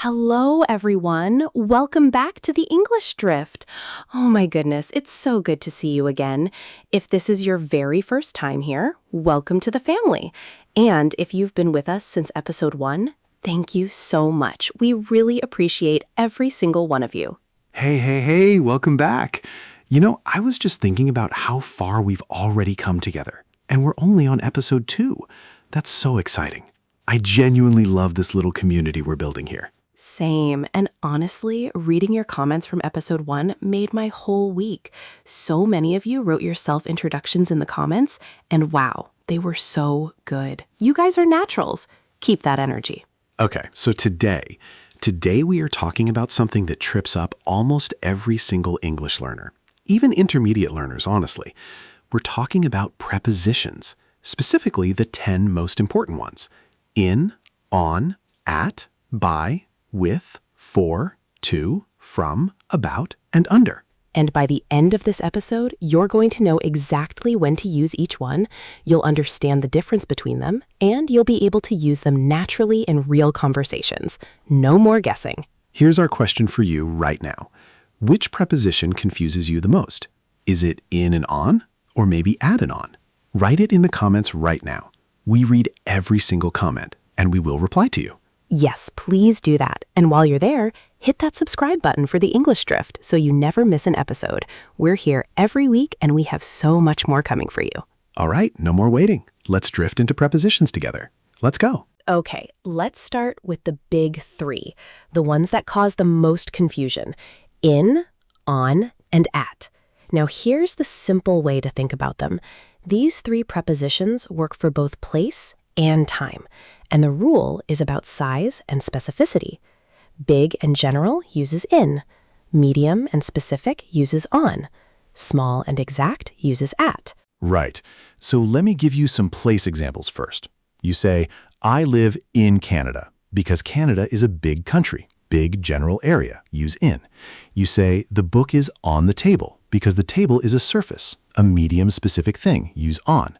Hello, everyone. Welcome back to the English Drift. Oh my goodness, it's so good to see you again. If this is your very first time here, welcome to the family. And if you've been with us since episode 1, thank you so much. We really appreciate every single one of you. Hey, welcome back. I was just thinking about how far we've already come together, and we're only on episode 2. That's so exciting. I genuinely love this little community we're building here. Same. And honestly, reading your comments from episode 1 made my whole week. So many of you wrote your self-introductions in the comments, and wow, they were so good. You guys are naturals. Keep that energy. Okay, so today we are talking about something that trips up almost every single English learner, even intermediate learners, honestly. We're talking about prepositions, specifically the 10 most important ones: in, on, at, by, with, for, to, from, about, and under. And by the end of this episode, you're going to know exactly when to use each one, you'll understand the difference between them, and you'll be able to use them naturally in real conversations. No more guessing. Here's our question for you right now. Which preposition confuses you the most? Is it in and on, or maybe at and on? Write it in the comments right now. We read every single comment, and we will reply to you. Yes, please do that. And while you're there, hit that subscribe button for the English Drift so you never miss an episode. We're here every week, and we have so much more coming for you. All right, no more waiting. Let's drift into prepositions together. Let's go. Okay, let's start with the big 3, the ones that cause the most confusion: in, on, and at. Now here's the simple way to think about them. These 3 prepositions work for both place and time, and the rule is about size and specificity. Big and general uses in, medium and specific uses on, small and exact uses at. Right. So let me give you some place examples first. You say, I live in Canada, because Canada is a big country, big general area, use in. You say, the book is on the table, because the table is a surface, a medium specific thing, use on.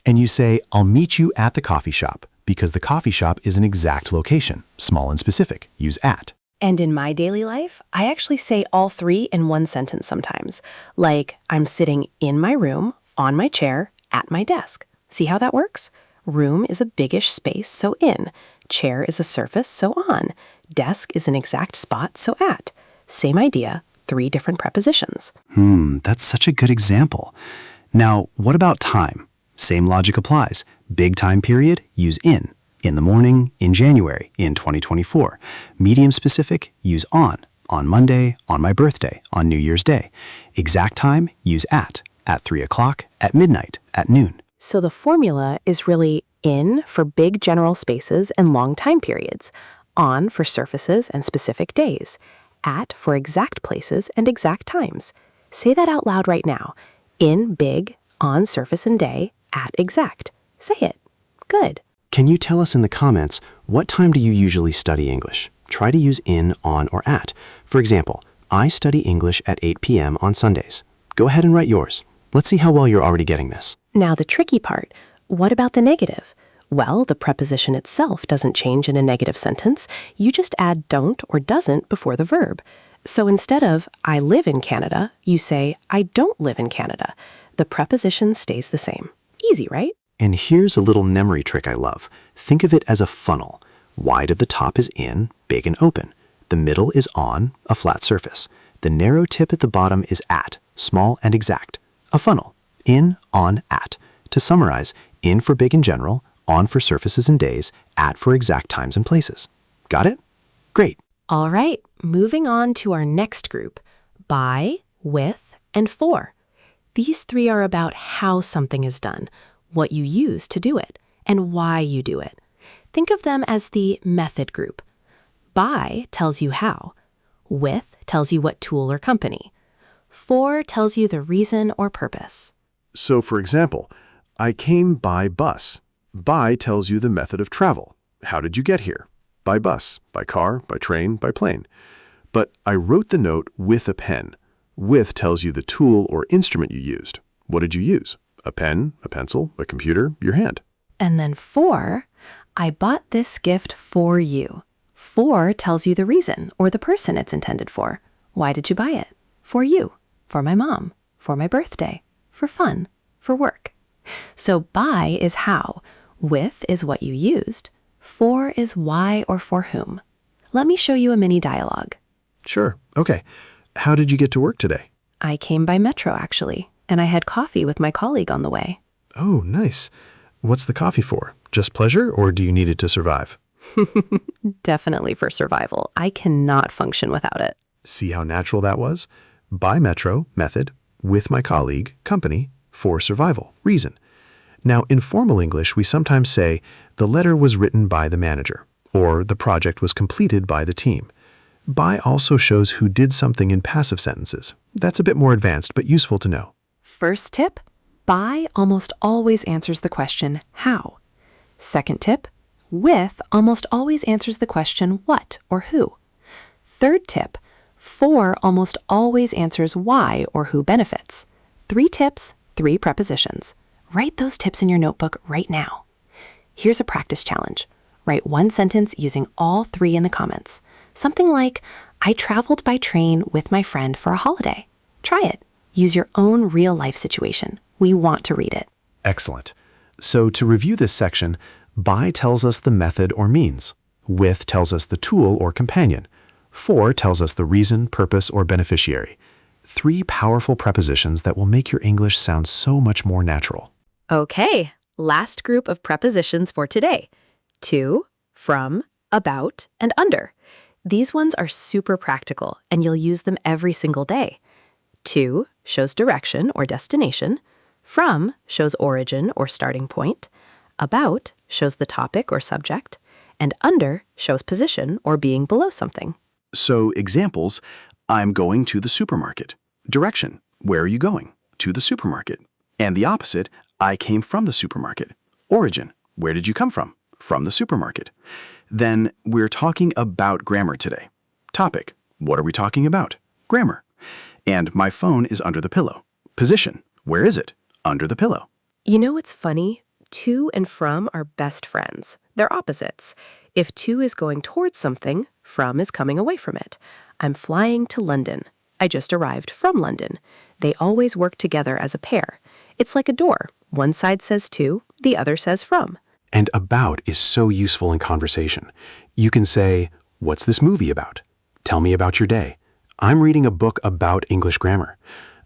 And you say, I'll meet you at the coffee shop, because the coffee shop is an exact location, small and specific, use at. And in my daily life, I actually say all 3 in one sentence sometimes. Like, I'm sitting in my room, on my chair, at my desk. See how that works? Room is a biggish space, so in. Chair is a surface, so on. Desk is an exact spot, so at. Same idea, 3 different prepositions. That's such a good example. Now, what about time? Same logic applies. Big time period, use in. In the morning, in January, in 2024. Medium specific, use on Monday, on my birthday, on New Year's Day. Exact time, use at 3 o'clock, at midnight, at noon. So the formula is really in for big general spaces and long time periods, on for surfaces and specific days, at for exact places and exact times. Say that out loud right now. In big, on surface and day, at exact. Say it. Good. Can you tell us in the comments, what time do you usually study English? Try to use in, on, or at. For example, I study English at 8 p.m. on Sundays. Go ahead and write yours. Let's see how well you're already getting this. Now the tricky part. What about the negative? Well, the preposition itself doesn't change in a negative sentence. You just add don't or doesn't before the verb. So instead of I live in Canada, you say I don't live in Canada. The preposition stays the same. Easy, right? And here's a little memory trick I love. Think of it as a funnel. Wide at the top is in, big and open. The middle is on, a flat surface. The narrow tip at the bottom is at, small and exact. A funnel. In, on, at. To summarize, in for big and general, on for surfaces and days, at for exact times and places. Got it? Great. All right, moving on to our next group, by, with, and for. These 3 are about how something is done, what you use to do it, and why you do it. Think of them as the method group. By tells you how. With tells you what tool or company. For tells you the reason or purpose. So, for example, I came by bus. By tells you the method of travel. How did you get here? By bus, by car, by train, by plane. But I wrote the note with a pen. With tells you the tool or instrument you used. What did you use? A pen, a pencil, a computer, your hand. And then for, I bought this gift for you. For tells you the reason or the person it's intended for. Why did you buy it? For you, for my mom, for my birthday, for fun, for work. So by is how, with is what you used, for is why or for whom. Let me show you a mini dialogue. Sure. Okay. How did you get to work today? I came by metro, actually, and I had coffee with my colleague on the way. Oh, nice. What's the coffee for? Just pleasure, or do you need it to survive? Definitely for survival. I cannot function without it. See how natural that was? By metro, method, with my colleague, company, for survival, reason. Now, in formal English, we sometimes say the letter was written by the manager, or the project was completed by the team. By also shows who did something in passive sentences. That's a bit more advanced, but useful to know. First tip, by almost always answers the question, how? Second tip, with almost always answers the question, what or who? Third tip, for almost always answers why or who benefits. 3 tips, 3 prepositions. Write those tips in your notebook right now. Here's a practice challenge. Write 1 sentence using all 3 in the comments. Something like, I traveled by train with my friend for a holiday. Try it. Use your own real-life situation. We want to read it. Excellent. So to review this section, by tells us the method or means. With tells us the tool or companion. For tells us the reason, purpose, or beneficiary. 3 powerful prepositions that will make your English sound so much more natural. Okay, last group of prepositions for today. To, from, about, and under. These ones are super practical, and you'll use them every single day. To shows direction or destination. From shows origin or starting point. About shows the topic or subject. And under shows position or being below something. So examples, I'm going to the supermarket. Direction, where are you going? To the supermarket. And the opposite, I came from the supermarket. Origin, where did you come from? From the supermarket. Then we're talking about grammar today. Topic, what are we talking about? Grammar. And my phone is under the pillow. Position, where is it? Under the pillow. You know what's funny? To and from are best friends. They're opposites. If to is going towards something, from is coming away from it. I'm flying to London. I just arrived from London. They always work together as a pair. It's like a door. One side says to, the other says from. And about is so useful in conversation. You can say, what's this movie about? Tell me about your day. I'm reading a book about English grammar.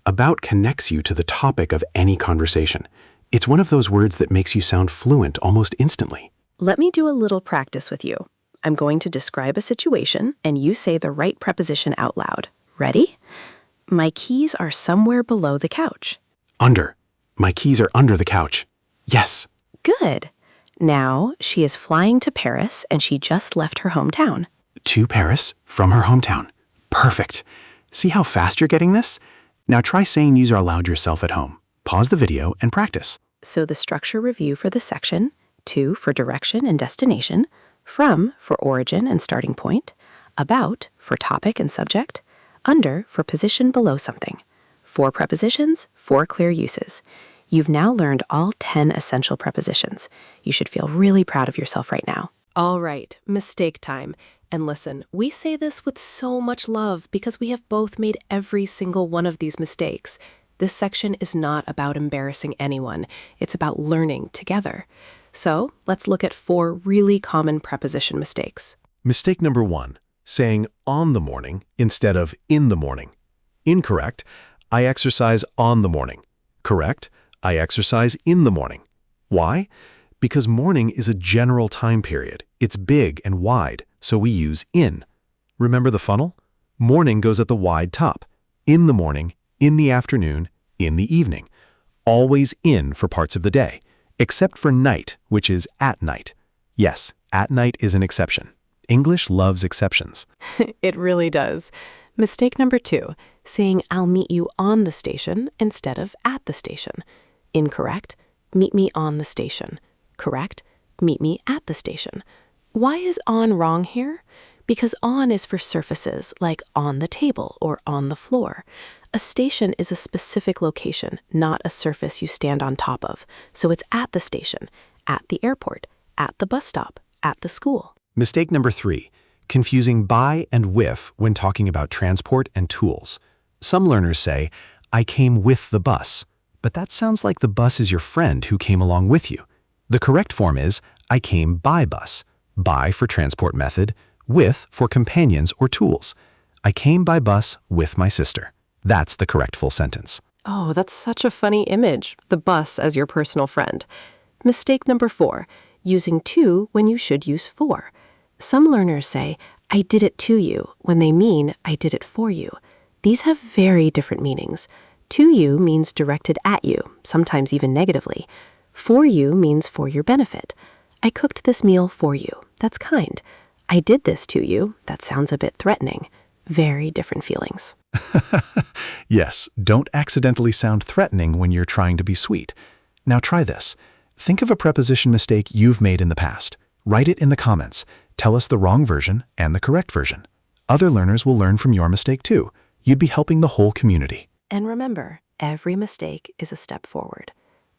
About connects you to the topic of any conversation. It's one of those words that makes you sound fluent almost instantly. Let me do a little practice with you. I'm going to describe a situation, and you say the right preposition out loud. Ready? My keys are somewhere below the couch. Under. My keys are under the couch. Yes. Good. Now, she is flying to Paris, and she just left her hometown. To Paris from her hometown. Perfect. See how fast you're getting this? Now try saying these out loud yourself at home. Pause the video and practice. So the structure review for the section, to for direction and destination, from for origin and starting point, about for topic and subject, under for position below something. 4 prepositions, 4 clear uses. You've now learned all 10 essential prepositions. You should feel really proud of yourself right now. All right, mistake time. And listen, we say this with so much love because we have both made every single one of these mistakes. This section is not about embarrassing anyone. It's about learning together. So let's look at 4 really common preposition mistakes. Mistake number 1, saying on the morning instead of in the morning. Incorrect. I exercise on the morning. Correct. I exercise in the morning. Why? Because morning is a general time period. It's big and wide, so we use in. Remember the funnel? Morning goes at the wide top. In the morning, in the afternoon, in the evening. Always in for parts of the day, except for night, which is at night. Yes, at night is an exception. English loves exceptions. It really does. Mistake number 2, saying I'll meet you on the station instead of at the station. Incorrect. Meet me on the station. Correct. Meet me at the station. Why is on wrong here? Because on is for surfaces like on the table or on the floor. A station is a specific location, not a surface you stand on top of. So it's at the station, at the airport, at the bus stop, at the school. Mistake number 3, confusing by and with when talking about transport and tools. Some learners say, I came with the bus, but that sounds like the bus is your friend who came along with you. The correct form is, I came by bus. By for transport method, with for companions or tools. I came by bus with my sister. That's the correct full sentence. Oh, that's such a funny image, the bus as your personal friend. Mistake number 4, using to when you should use for. Some learners say, I did it to you, when they mean I did it for you. These have very different meanings. To you means directed at you, sometimes even negatively. For you means for your benefit. I cooked this meal for you. That's kind. I did this to you. That sounds a bit threatening. Very different feelings. Yes, don't accidentally sound threatening when you're trying to be sweet. Now try this. Think of a preposition mistake you've made in the past. Write it in the comments. Tell us the wrong version and the correct version. Other learners will learn from your mistake too. You'd be helping the whole community. And remember, every mistake is a step forward.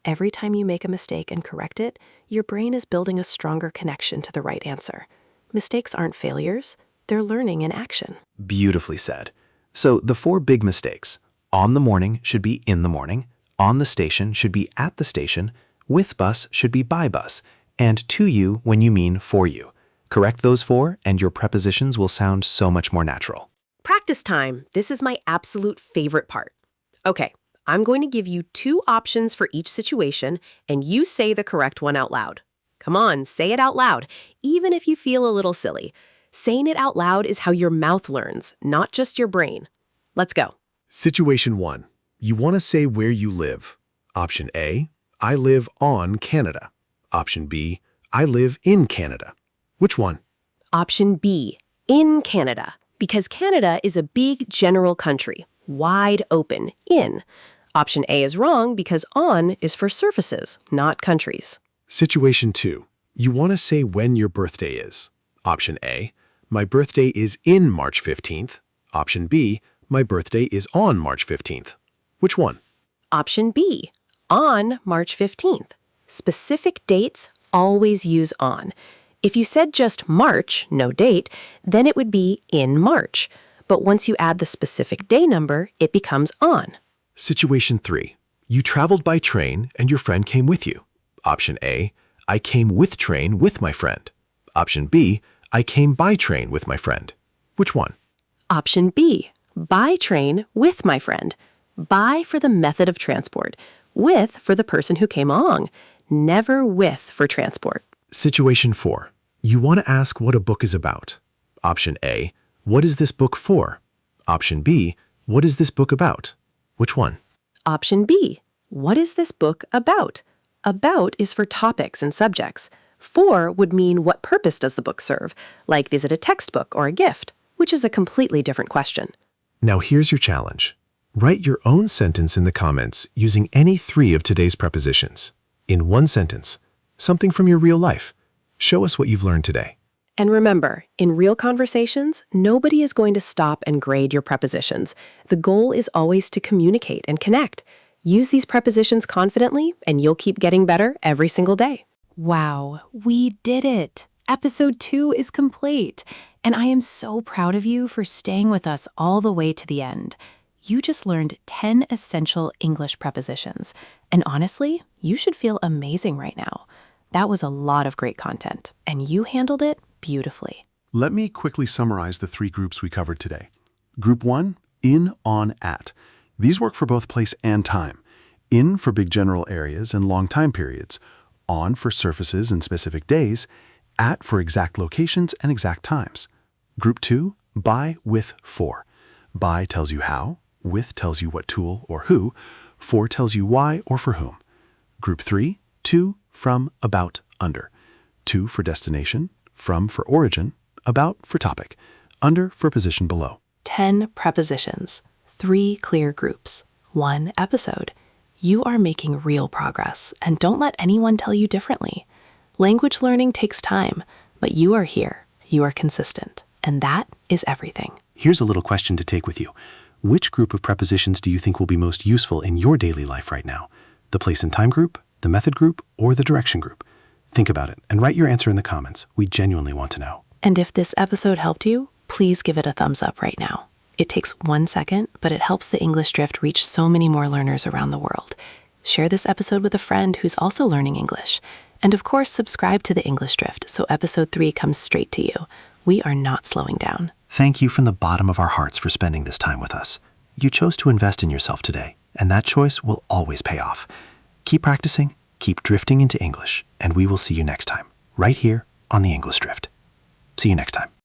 Every time you make a mistake and correct it, your brain is building a stronger connection to the right answer. Mistakes aren't failures. They're learning in action. Beautifully said. So the 4 big mistakes. On the morning should be in the morning. On the station should be at the station. With bus should be by bus. And to you when you mean for you. Correct those 4 and your prepositions will sound so much more natural. Practice time. This is my absolute favorite part. Okay, I'm going to give you 2 options for each situation, and you say the correct one out loud. Come on, say it out loud, even if you feel a little silly. Saying it out loud is how your mouth learns, not just your brain. Let's go. Situation 1. You want to say where you live. Option A, I live on Canada. Option B, I live in Canada. Which one? Option B, in Canada, because Canada is a big general country, wide open, in. Option A is wrong because on is for surfaces, not countries. Situation 2. You want to say when your birthday is. Option A, my birthday is in March 15th. Option B, my birthday is on March 15th. Which one? Option B, on March 15th. Specific dates always use on. If you said just March, no date, then it would be in March. But once you add the specific day number, it becomes on. Situation 3. You traveled by train and your friend came with you. Option A, I came with train with my friend. Option B, I came by train with my friend. Which one? Option B, by train with my friend. By for the method of transport. With for the person who came along. Never with for transport. Situation 4. You want to ask what a book is about. Option A, what is this book for? Option B, what is this book about? Which one? Option B, what is this book about? About is for topics and subjects. For would mean what purpose does the book serve, like is it a textbook or a gift, which is a completely different question. Now here's your challenge. Write your own sentence in the comments using any 3 of today's prepositions. In one sentence, something from your real life. Show us what you've learned today. And remember, in real conversations, nobody is going to stop and grade your prepositions. The goal is always to communicate and connect. Use these prepositions confidently, and you'll keep getting better every single day. Wow, we did it! Episode 2 is complete, and I am so proud of you for staying with us all the way to the end. You just learned 10 essential English prepositions, and honestly, you should feel amazing right now. That was a lot of great content, and you handled it beautifully. Let me quickly summarize the 3 groups we covered today. Group 1, in, on, at. These work for both place and time. In for big general areas and long time periods. On for surfaces and specific days. At for exact locations and exact times. Group 2, by, with, for. By tells you how. With tells you what tool or who. For tells you why or for whom. Group 3, to, from, about, under. To for destination. From for origin. About for topic. Under for position below. 10 prepositions, 3 clear groups, 1 episode. You are making real progress, and don't let anyone tell you differently. Language learning takes time, but you are here, you are consistent, and that is everything. Here's a little question to take with you. Which group of prepositions do you think will be most useful in your daily life right now? The place and time group, the method group, or the direction group? Think about it and write your answer in the comments. We genuinely want to know. And if this episode helped you, please give it a thumbs up right now. It takes 1 second, but it helps the English Drift reach so many more learners around the world. Share this episode with a friend who's also learning English. And of course, subscribe to the English Drift so episode 3 comes straight to you. We are not slowing down. Thank you from the bottom of our hearts for spending this time with us. You chose to invest in yourself today, and that choice will always pay off. Keep practicing, keep drifting into English, and we will see you next time, right here on the English Drift. See you next time.